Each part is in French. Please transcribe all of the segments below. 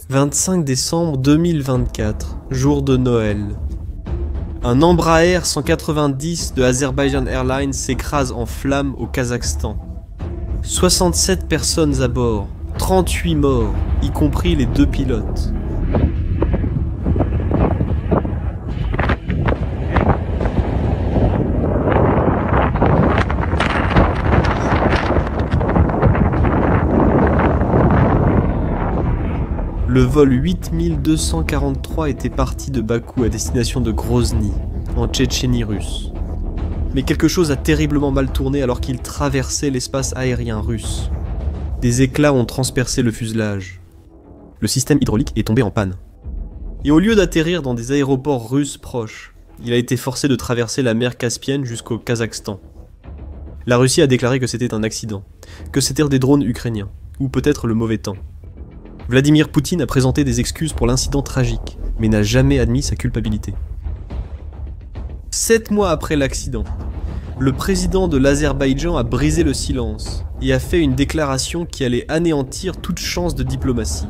25 décembre 2024, jour de Noël. Un Embraer 190 de Azerbaijan Airlines s'écrase en flammes au Kazakhstan. 67 personnes à bord, 38 morts, y compris les 2 pilotes. Le vol 8243 était parti de Bakou à destination de Grozny, en Tchétchénie russe. Mais quelque chose a terriblement mal tourné alors qu'il traversait l'espace aérien russe. Des éclats ont transpercé le fuselage. Le système hydraulique est tombé en panne. Et au lieu d'atterrir dans des aéroports russes proches, il a été forcé de traverser la mer Caspienne jusqu'au Kazakhstan. La Russie a déclaré que c'était un accident, que c'était des drones ukrainiens, ou peut-être le mauvais temps. Vladimir Poutine a présenté des excuses pour l'incident tragique, mais n'a jamais admis sa culpabilité. 7 mois après l'accident, le président de l'Azerbaïdjan a brisé le silence et a fait une déclaration qui allait anéantir toute chance de diplomatie.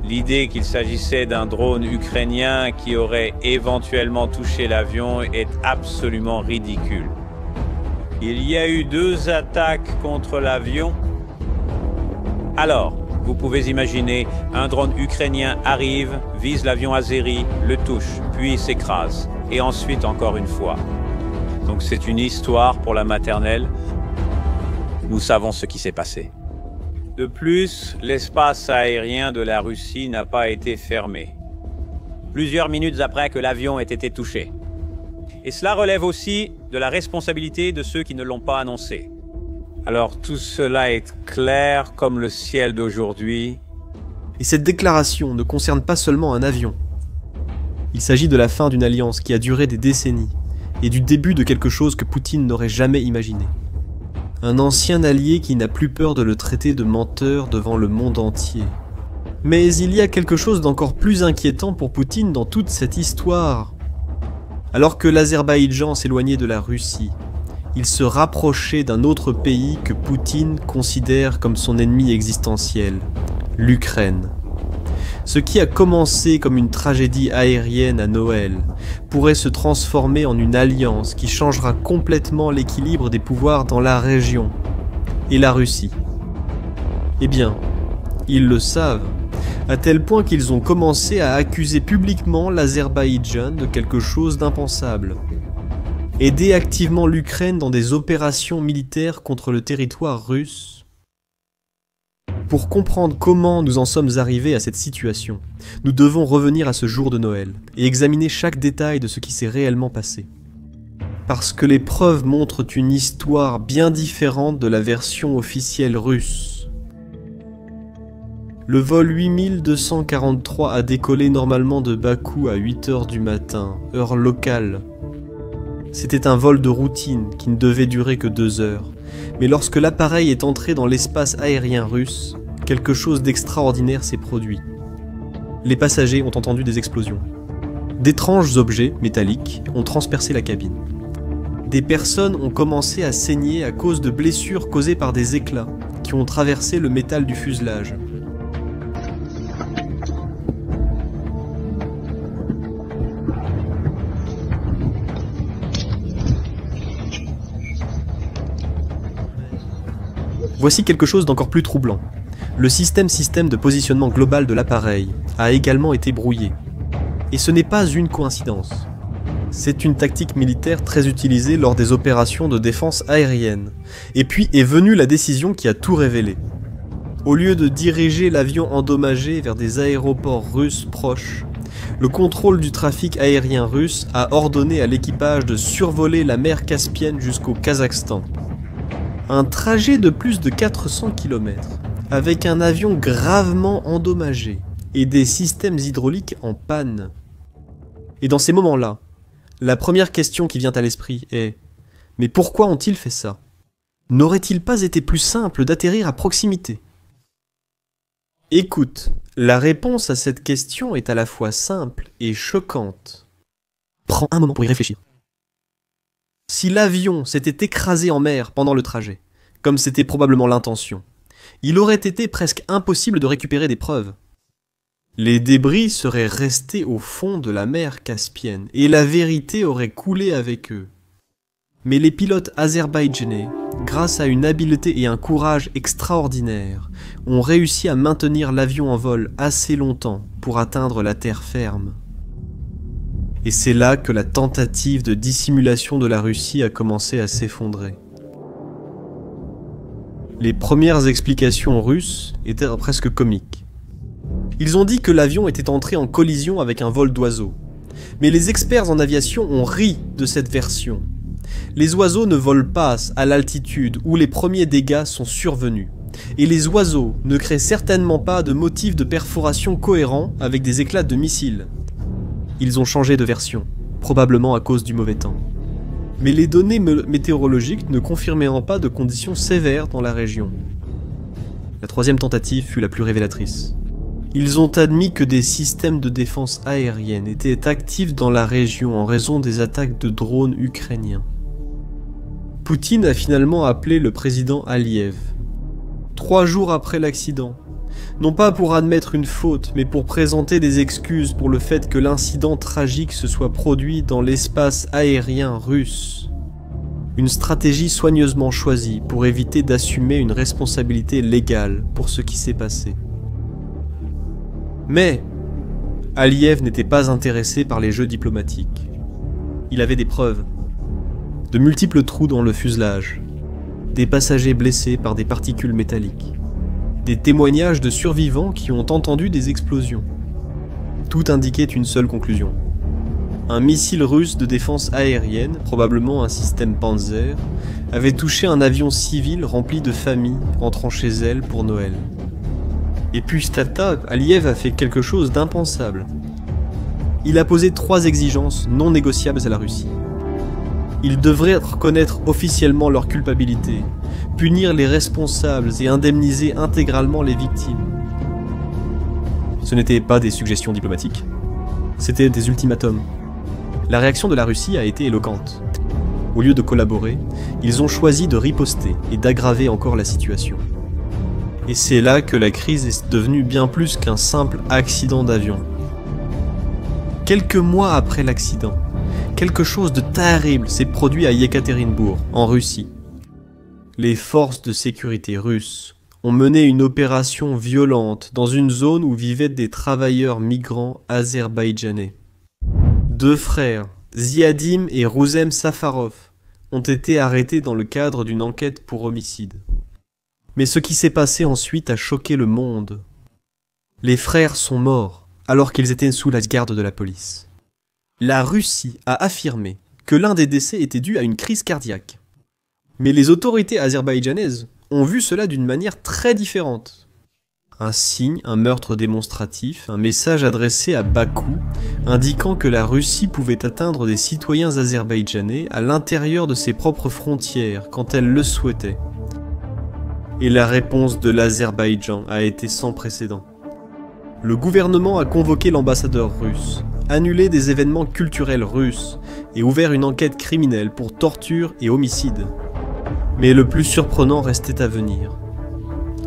L'idée qu'il s'agissait d'un drone ukrainien qui aurait éventuellement touché l'avion est absolument ridicule. Il y a eu 2 attaques contre l'avion. Alors, vous pouvez imaginer, un drone ukrainien arrive, vise l'avion azéri, le touche, puis s'écrase. Et ensuite encore une fois. Donc c'est une histoire pour la maternelle. Nous savons ce qui s'est passé. De plus, l'espace aérien de la Russie n'a pas été fermé. Plusieurs minutes après que l'avion ait été touché. Et cela relève aussi de la responsabilité de ceux qui ne l'ont pas annoncé. Alors tout cela est clair comme le ciel d'aujourd'hui. Et cette déclaration ne concerne pas seulement un avion. Il s'agit de la fin d'une alliance qui a duré des décennies, et du début de quelque chose que Poutine n'aurait jamais imaginé. Un ancien allié qui n'a plus peur de le traiter de menteur devant le monde entier. Mais il y a quelque chose d'encore plus inquiétant pour Poutine dans toute cette histoire. Alors que l'Azerbaïdjan s'éloignait de la Russie, il se rapprochait d'un autre pays que Poutine considère comme son ennemi existentiel, l'Ukraine. Ce qui a commencé comme une tragédie aérienne à Noël pourrait se transformer en une alliance qui changera complètement l'équilibre des pouvoirs dans la région et la Russie. Eh bien, ils le savent, à tel point qu'ils ont commencé à accuser publiquement l'Azerbaïdjan de quelque chose d'impensable. Aider activement l'Ukraine dans des opérations militaires contre le territoire russe. Pour comprendre comment nous en sommes arrivés à cette situation, nous devons revenir à ce jour de Noël et examiner chaque détail de ce qui s'est réellement passé. Parce que les preuves montrent une histoire bien différente de la version officielle russe. Le vol 8243 a décollé normalement de Bakou à 8 h du matin, heure locale. C'était un vol de routine qui ne devait durer que 2 heures, mais lorsque l'appareil est entré dans l'espace aérien russe, quelque chose d'extraordinaire s'est produit. Les passagers ont entendu des explosions. D'étranges objets métalliques ont transpercé la cabine. Des personnes ont commencé à saigner à cause de blessures causées par des éclats qui ont traversé le métal du fuselage. Voici quelque chose d'encore plus troublant. Le système de positionnement global de l'appareil a également été brouillé. Et ce n'est pas une coïncidence. C'est une tactique militaire très utilisée lors des opérations de défense aérienne. Et puis est venue la décision qui a tout révélé. Au lieu de diriger l'avion endommagé vers des aéroports russes proches, le contrôle du trafic aérien russe a ordonné à l'équipage de survoler la mer Caspienne jusqu'au Kazakhstan. Un trajet de plus de 400 km, avec un avion gravement endommagé et des systèmes hydrauliques en panne. Et dans ces moments-là, la première question qui vient à l'esprit est « Mais pourquoi ont-ils fait ça ? N'aurait-il pas été plus simple d'atterrir à proximité ?» Écoute, la réponse à cette question est à la fois simple et choquante. Prends un moment pour y réfléchir. Si l'avion s'était écrasé en mer pendant le trajet, comme c'était probablement l'intention, il aurait été presque impossible de récupérer des preuves. Les débris seraient restés au fond de la mer Caspienne et la vérité aurait coulé avec eux. Mais les pilotes azerbaïdjanais, grâce à une habileté et un courage extraordinaires, ont réussi à maintenir l'avion en vol assez longtemps pour atteindre la terre ferme. Et c'est là que la tentative de dissimulation de la Russie a commencé à s'effondrer. Les premières explications russes étaient presque comiques. Ils ont dit que l'avion était entré en collision avec un vol d'oiseaux. Mais les experts en aviation ont ri de cette version. Les oiseaux ne volent pas à l'altitude où les premiers dégâts sont survenus. Et les oiseaux ne créent certainement pas de motifs de perforation cohérents avec des éclats de missiles. Ils ont changé de version, probablement à cause du mauvais temps. Mais les données météorologiques ne confirmeront pas de conditions sévères dans la région. La troisième tentative fut la plus révélatrice. Ils ont admis que des systèmes de défense aérienne étaient actifs dans la région en raison des attaques de drones ukrainiens. Poutine a finalement appelé le président Aliyev, 3 jours après l'accident, non pas pour admettre une faute, mais pour présenter des excuses pour le fait que l'incident tragique se soit produit dans l'espace aérien russe. Une stratégie soigneusement choisie pour éviter d'assumer une responsabilité légale pour ce qui s'est passé. Mais Aliyev n'était pas intéressé par les jeux diplomatiques. Il avait des preuves. De multiples trous dans le fuselage, des passagers blessés par des particules métalliques, des témoignages de survivants qui ont entendu des explosions. Tout indiquait une seule conclusion. Un missile russe de défense aérienne, probablement un système Panzer, avait touché un avion civil rempli de familles rentrant chez elles pour Noël. Et puis Aliyev a fait quelque chose d'impensable. Il a posé 3 exigences non négociables à la Russie. Ils devraient reconnaître officiellement leur culpabilité, punir les responsables et indemniser intégralement les victimes. Ce n'étaient pas des suggestions diplomatiques, c'était des ultimatums. La réaction de la Russie a été éloquente. Au lieu de collaborer, ils ont choisi de riposter et d'aggraver encore la situation. Et c'est là que la crise est devenue bien plus qu'un simple accident d'avion. Quelques mois après l'accident, quelque chose de terrible s'est produit à Yekaterinbourg, en Russie. Les forces de sécurité russes ont mené une opération violente dans une zone où vivaient des travailleurs migrants azerbaïdjanais. 2 frères, Ziadim et Rouzem Safarov, ont été arrêtés dans le cadre d'une enquête pour homicide. Mais ce qui s'est passé ensuite a choqué le monde. Les frères sont morts alors qu'ils étaient sous la garde de la police. La Russie a affirmé que l'un des décès était dû à une crise cardiaque. Mais les autorités azerbaïdjanaises ont vu cela d'une manière très différente. Un signe, un meurtre démonstratif, un message adressé à Bakou, indiquant que la Russie pouvait atteindre des citoyens azerbaïdjanais à l'intérieur de ses propres frontières quand elle le souhaitait. Et la réponse de l'Azerbaïdjan a été sans précédent. Le gouvernement a convoqué l'ambassadeur russe, annulé des événements culturels russes et ouvert une enquête criminelle pour torture et homicide. Mais le plus surprenant restait à venir.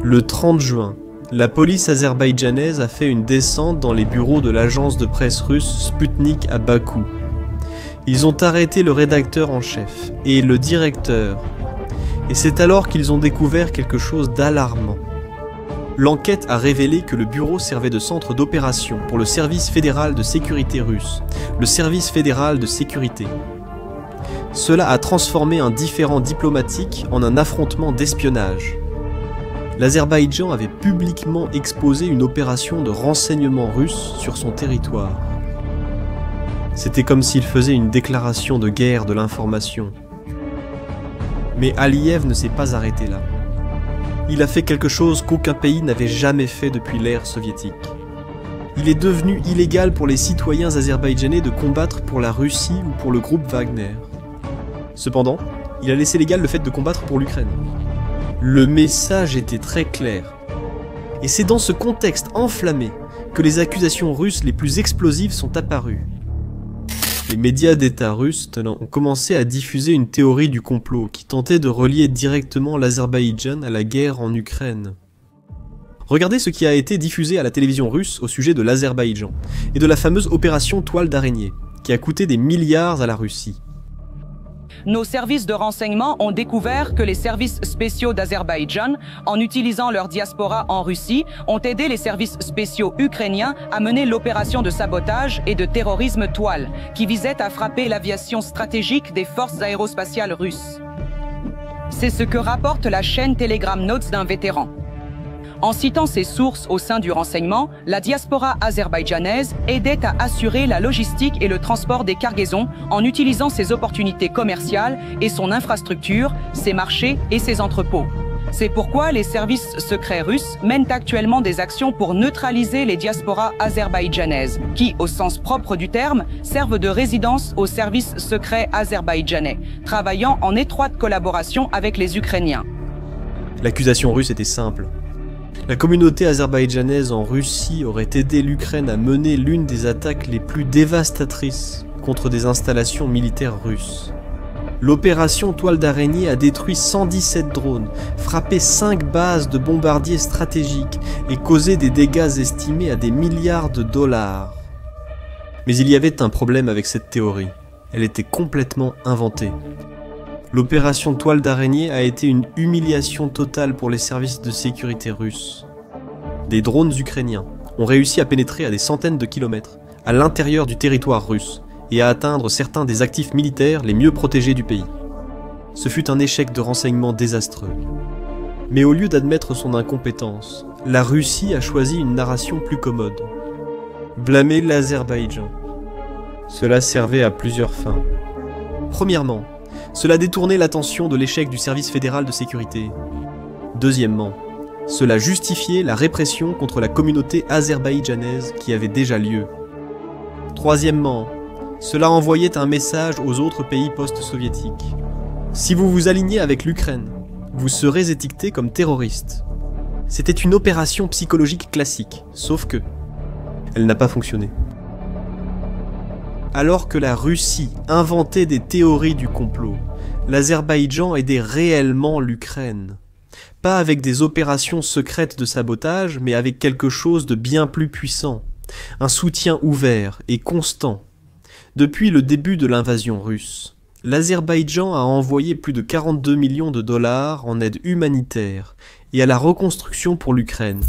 Le 30 juin, la police azerbaïdjanaise a fait une descente dans les bureaux de l'agence de presse russe Sputnik à Bakou. Ils ont arrêté le rédacteur en chef et le directeur. Et c'est alors qu'ils ont découvert quelque chose d'alarmant. L'enquête a révélé que le bureau servait de centre d'opération pour le service fédéral de sécurité russe, le service fédéral de sécurité. Cela a transformé un différend diplomatique en un affrontement d'espionnage. L'Azerbaïdjan avait publiquement exposé une opération de renseignement russe sur son territoire. C'était comme s'il faisait une déclaration de guerre de l'information. Mais Aliyev ne s'est pas arrêté là. Il a fait quelque chose qu'aucun pays n'avait jamais fait depuis l'ère soviétique. Il est devenu illégal pour les citoyens azerbaïdjanais de combattre pour la Russie ou pour le groupe Wagner. Cependant, il a laissé légal le fait de combattre pour l'Ukraine. Le message était très clair. Et c'est dans ce contexte enflammé que les accusations russes les plus explosives sont apparues. Les médias d'État russes ont commencé à diffuser une théorie du complot qui tentait de relier directement l'Azerbaïdjan à la guerre en Ukraine. Regardez ce qui a été diffusé à la télévision russe au sujet de l'Azerbaïdjan et de la fameuse opération Toile d'araignée, qui a coûté des milliards à la Russie. Nos services de renseignement ont découvert que les services spéciaux d'Azerbaïdjan, en utilisant leur diaspora en Russie, ont aidé les services spéciaux ukrainiens à mener l'opération de sabotage et de terrorisme Toile, qui visait à frapper l'aviation stratégique des forces aérospatiales russes. C'est ce que rapporte la chaîne Telegram Notes d'un vétéran. En citant ses sources au sein du renseignement, la diaspora azerbaïdjanaise aidait à assurer la logistique et le transport des cargaisons en utilisant ses opportunités commerciales et son infrastructure, ses marchés et ses entrepôts. C'est pourquoi les services secrets russes mènent actuellement des actions pour neutraliser les diasporas azerbaïdjanaises, qui, au sens propre du terme, servent de résidence aux services secrets azerbaïdjanais, travaillant en étroite collaboration avec les Ukrainiens. L'accusation russe était simple. La communauté azerbaïdjanaise en Russie aurait aidé l'Ukraine à mener l'une des attaques les plus dévastatrices contre des installations militaires russes. L'opération Toile d'araignée a détruit 117 drones, frappé 5 bases de bombardiers stratégiques et causé des dégâts estimés à des milliards de dollars. Mais il y avait un problème avec cette théorie. Elle était complètement inventée. L'opération Toile d'araignée a été une humiliation totale pour les services de sécurité russes. Des drones ukrainiens ont réussi à pénétrer à des centaines de kilomètres à l'intérieur du territoire russe et à atteindre certains des actifs militaires les mieux protégés du pays. Ce fut un échec de renseignement désastreux. Mais au lieu d'admettre son incompétence, la Russie a choisi une narration plus commode. Blâmer l'Azerbaïdjan. Cela servait à plusieurs fins. Premièrement, cela détournait l'attention de l'échec du service fédéral de sécurité. Deuxièmement, cela justifiait la répression contre la communauté azerbaïdjanaise qui avait déjà lieu. Troisièmement, cela envoyait un message aux autres pays post-soviétiques. Si vous vous alignez avec l'Ukraine, vous serez étiqueté comme terroriste. C'était une opération psychologique classique, sauf que elle n'a pas fonctionné. Alors que la Russie inventait des théories du complot, l'Azerbaïdjan aidait réellement l'Ukraine. Pas avec des opérations secrètes de sabotage, mais avec quelque chose de bien plus puissant. Un soutien ouvert et constant. Depuis le début de l'invasion russe, l'Azerbaïdjan a envoyé plus de 42 millions de dollars en aide humanitaire et à la reconstruction pour l'Ukraine.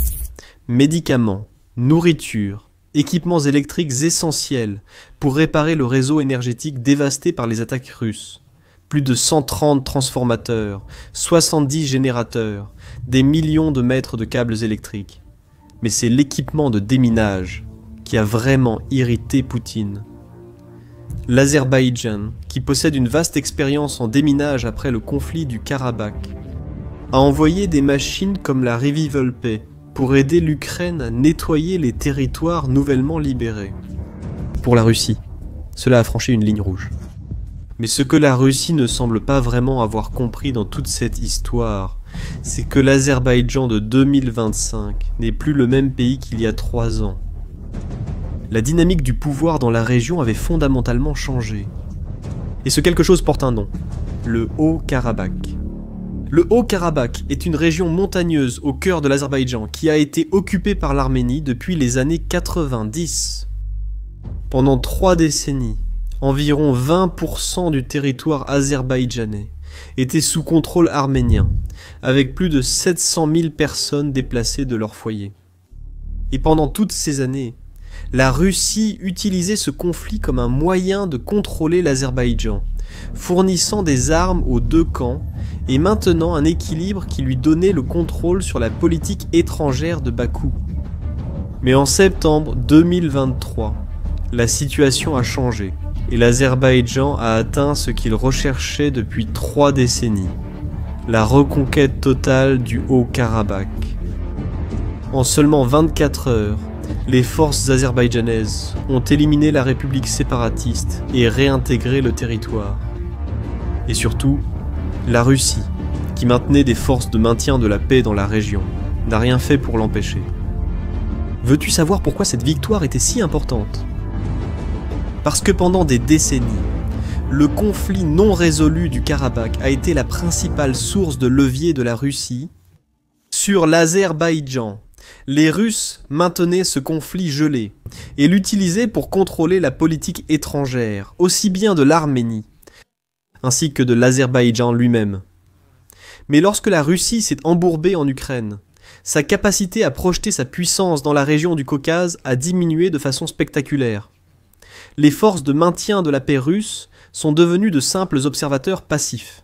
Médicaments, nourriture, équipements électriques essentiels pour réparer le réseau énergétique dévasté par les attaques russes. Plus de 130 transformateurs, 70 générateurs, des millions de mètres de câbles électriques. Mais c'est l'équipement de déminage qui a vraiment irrité Poutine. L'Azerbaïdjan, qui possède une vaste expérience en déminage après le conflit du Karabakh, a envoyé des machines comme la Revival-P pour aider l'Ukraine à nettoyer les territoires nouvellement libérés. Pour la Russie, cela a franchi une ligne rouge. Mais ce que la Russie ne semble pas vraiment avoir compris dans toute cette histoire, c'est que l'Azerbaïdjan de 2025 n'est plus le même pays qu'il y a 3 ans. La dynamique du pouvoir dans la région avait fondamentalement changé. Et ce quelque chose porte un nom, le Haut-Karabakh. Le Haut-Karabakh est une région montagneuse au cœur de l'Azerbaïdjan qui a été occupée par l'Arménie depuis les années 90. Pendant 3 décennies, environ 20% du territoire azerbaïdjanais était sous contrôle arménien, avec plus de 700 000 personnes déplacées de leur foyer. Et pendant toutes ces années, la Russie utilisait ce conflit comme un moyen de contrôler l'Azerbaïdjan, fournissant des armes aux deux camps et maintenant un équilibre qui lui donnait le contrôle sur la politique étrangère de Bakou. Mais en septembre 2023, la situation a changé et l'Azerbaïdjan a atteint ce qu'il recherchait depuis 3 décennies, la reconquête totale du Haut-Karabakh. En seulement 24 heures, les forces azerbaïdjanaises ont éliminé la république séparatiste et réintégré le territoire. Et surtout, la Russie, qui maintenait des forces de maintien de la paix dans la région, n'a rien fait pour l'empêcher. Veux-tu savoir pourquoi cette victoire était si importante ? Parce que pendant des décennies, le conflit non résolu du Karabakh a été la principale source de levier de la Russie sur l'Azerbaïdjan, Les Russes maintenaient ce conflit gelé et l'utilisaient pour contrôler la politique étrangère, aussi bien de l'Arménie, ainsi que de l'Azerbaïdjan lui-même. Mais lorsque la Russie s'est embourbée en Ukraine, sa capacité à projeter sa puissance dans la région du Caucase a diminué de façon spectaculaire. Les forces de maintien de la paix russe sont devenues de simples observateurs passifs.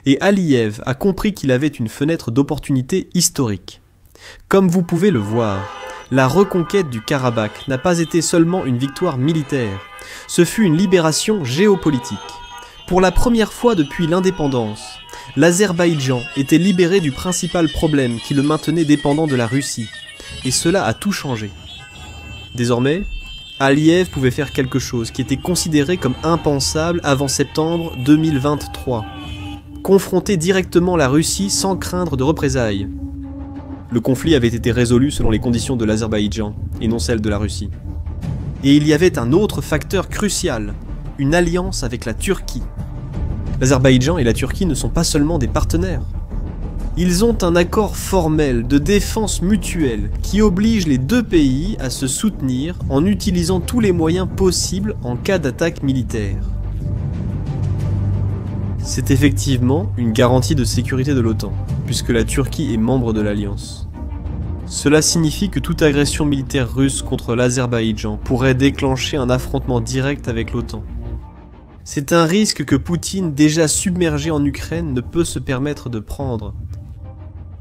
Et Aliyev a compris qu'il avait une fenêtre d'opportunité historique. Comme vous pouvez le voir, la reconquête du Karabakh n'a pas été seulement une victoire militaire, ce fut une libération géopolitique. Pour la première fois depuis l'indépendance, l'Azerbaïdjan était libéré du principal problème qui le maintenait dépendant de la Russie, et cela a tout changé. Désormais, Aliyev pouvait faire quelque chose qui était considéré comme impensable avant septembre 2023. Confronter directement la Russie sans craindre de représailles. Le conflit avait été résolu selon les conditions de l'Azerbaïdjan et non celles de la Russie. Et il y avait un autre facteur crucial, une alliance avec la Turquie. L'Azerbaïdjan et la Turquie ne sont pas seulement des partenaires. Ils ont un accord formel de défense mutuelle qui oblige les deux pays à se soutenir en utilisant tous les moyens possibles en cas d'attaque militaire. C'est effectivement une garantie de sécurité de l'OTAN, puisque la Turquie est membre de l'Alliance. Cela signifie que toute agression militaire russe contre l'Azerbaïdjan pourrait déclencher un affrontement direct avec l'OTAN. C'est un risque que Poutine, déjà submergé en Ukraine, ne peut se permettre de prendre.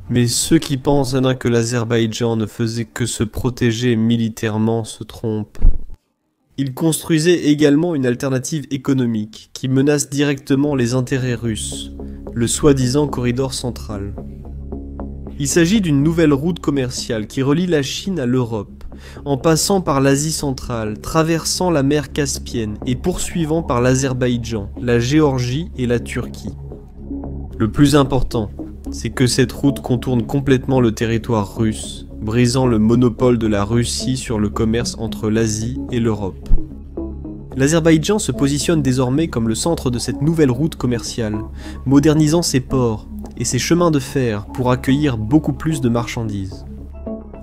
Mais ceux qui pensent que l'Azerbaïdjan ne faisait que se protéger militairement se trompent. Il construisait également une alternative économique qui menace directement les intérêts russes, le soi-disant corridor central. Il s'agit d'une nouvelle route commerciale qui relie la Chine à l'Europe, en passant par l'Asie centrale, traversant la mer Caspienne et poursuivant par l'Azerbaïdjan, la Géorgie et la Turquie. Le plus important, c'est que cette route contourne complètement le territoire russe, brisant le monopole de la Russie sur le commerce entre l'Asie et l'Europe. L'Azerbaïdjan se positionne désormais comme le centre de cette nouvelle route commerciale, modernisant ses ports et ses chemins de fer pour accueillir beaucoup plus de marchandises.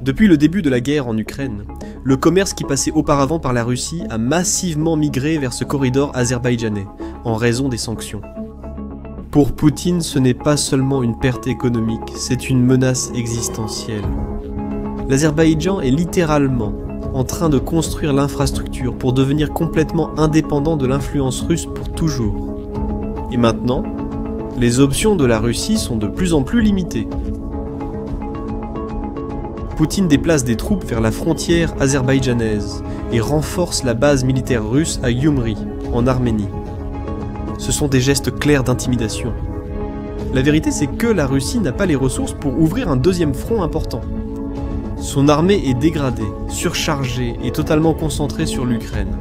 Depuis le début de la guerre en Ukraine, le commerce qui passait auparavant par la Russie a massivement migré vers ce corridor azerbaïdjanais, en raison des sanctions. Pour Poutine, ce n'est pas seulement une perte économique, c'est une menace existentielle. L'Azerbaïdjan est littéralement en train de construire l'infrastructure pour devenir complètement indépendant de l'influence russe pour toujours. Et maintenant, les options de la Russie sont de plus en plus limitées. Poutine déplace des troupes vers la frontière azerbaïdjanaise et renforce la base militaire russe à Gyumri, en Arménie. Ce sont des gestes clairs d'intimidation. La vérité, c'est que la Russie n'a pas les ressources pour ouvrir un deuxième front important. Son armée est dégradée, surchargée et totalement concentrée sur l'Ukraine.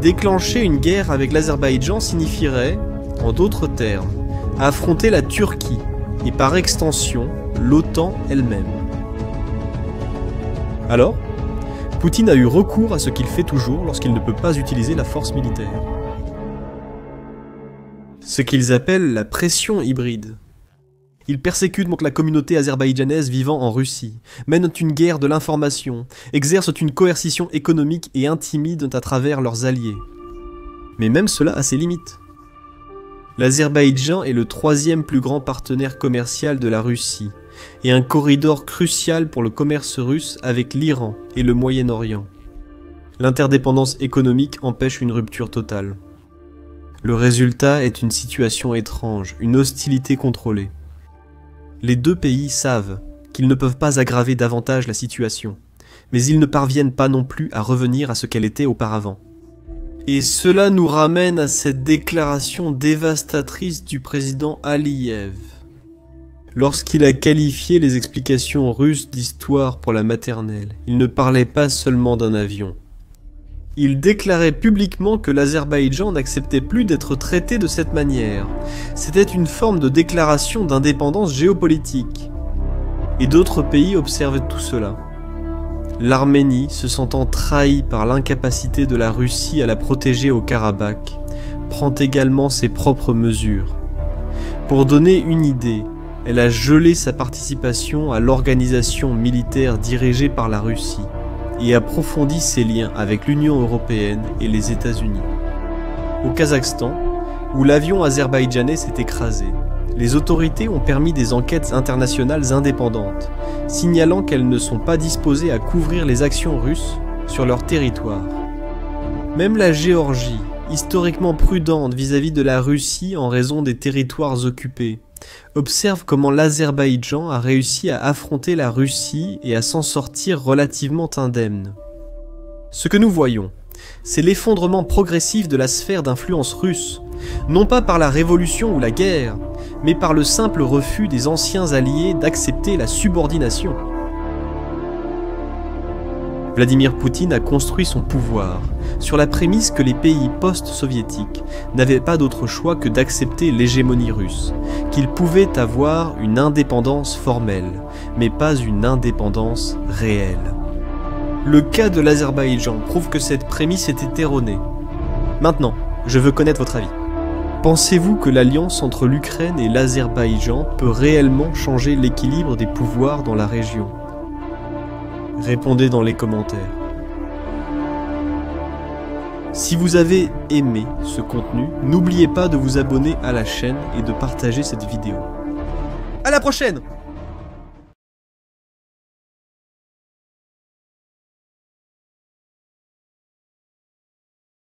Déclencher une guerre avec l'Azerbaïdjan signifierait, en d'autres termes, affronter la Turquie et par extension l'OTAN elle-même. Alors, Poutine a eu recours à ce qu'il fait toujours lorsqu'il ne peut pas utiliser la force militaire. Ce qu'ils appellent la pression hybride. Ils persécutent donc la communauté azerbaïdjanaise vivant en Russie, mènent une guerre de l'information, exercent une coercition économique et intimident à travers leurs alliés. Mais même cela a ses limites. L'Azerbaïdjan est le troisième plus grand partenaire commercial de la Russie, et un corridor crucial pour le commerce russe avec l'Iran et le Moyen-Orient. L'interdépendance économique empêche une rupture totale. Le résultat est une situation étrange, une hostilité contrôlée. Les deux pays savent qu'ils ne peuvent pas aggraver davantage la situation, mais ils ne parviennent pas non plus à revenir à ce qu'elle était auparavant. Et cela nous ramène à cette déclaration dévastatrice du président Aliyev. Lorsqu'il a qualifié les explications russes d'histoire pour la maternelle, il ne parlait pas seulement d'un avion. Il déclarait publiquement que l'Azerbaïdjan n'acceptait plus d'être traité de cette manière. C'était une forme de déclaration d'indépendance géopolitique. Et d'autres pays observaient tout cela. L'Arménie, se sentant trahie par l'incapacité de la Russie à la protéger au Karabakh, prend également ses propres mesures. Pour donner une idée, elle a gelé sa participation à l'organisation militaire dirigée par la Russie et approfondi ses liens avec l'Union européenne et les États-Unis. Au Kazakhstan, où l'avion azerbaïdjanais s'est écrasé, les autorités ont permis des enquêtes internationales indépendantes, signalant qu'elles ne sont pas disposées à couvrir les actions russes sur leur territoire. Même la Géorgie, historiquement prudente vis-à-vis de la Russie en raison des territoires occupés, observe comment l'Azerbaïdjan a réussi à affronter la Russie et à s'en sortir relativement indemne. Ce que nous voyons, c'est l'effondrement progressif de la sphère d'influence russe, non pas par la révolution ou la guerre, mais par le simple refus des anciens alliés d'accepter la subordination. Vladimir Poutine a construit son pouvoir sur la prémisse que les pays post-soviétiques n'avaient pas d'autre choix que d'accepter l'hégémonie russe, qu'ils pouvaient avoir une indépendance formelle, mais pas une indépendance réelle. Le cas de l'Azerbaïdjan prouve que cette prémisse est erronée. Maintenant, je veux connaître votre avis. Pensez-vous que l'alliance entre l'Ukraine et l'Azerbaïdjan peut réellement changer l'équilibre des pouvoirs dans la région ? Répondez dans les commentaires. Si vous avez aimé ce contenu, n'oubliez pas de vous abonner à la chaîne et de partager cette vidéo. À la prochaine!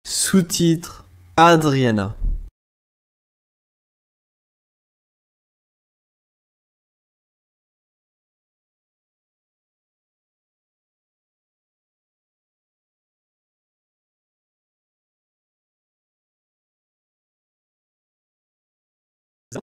Sous-titres Adriana.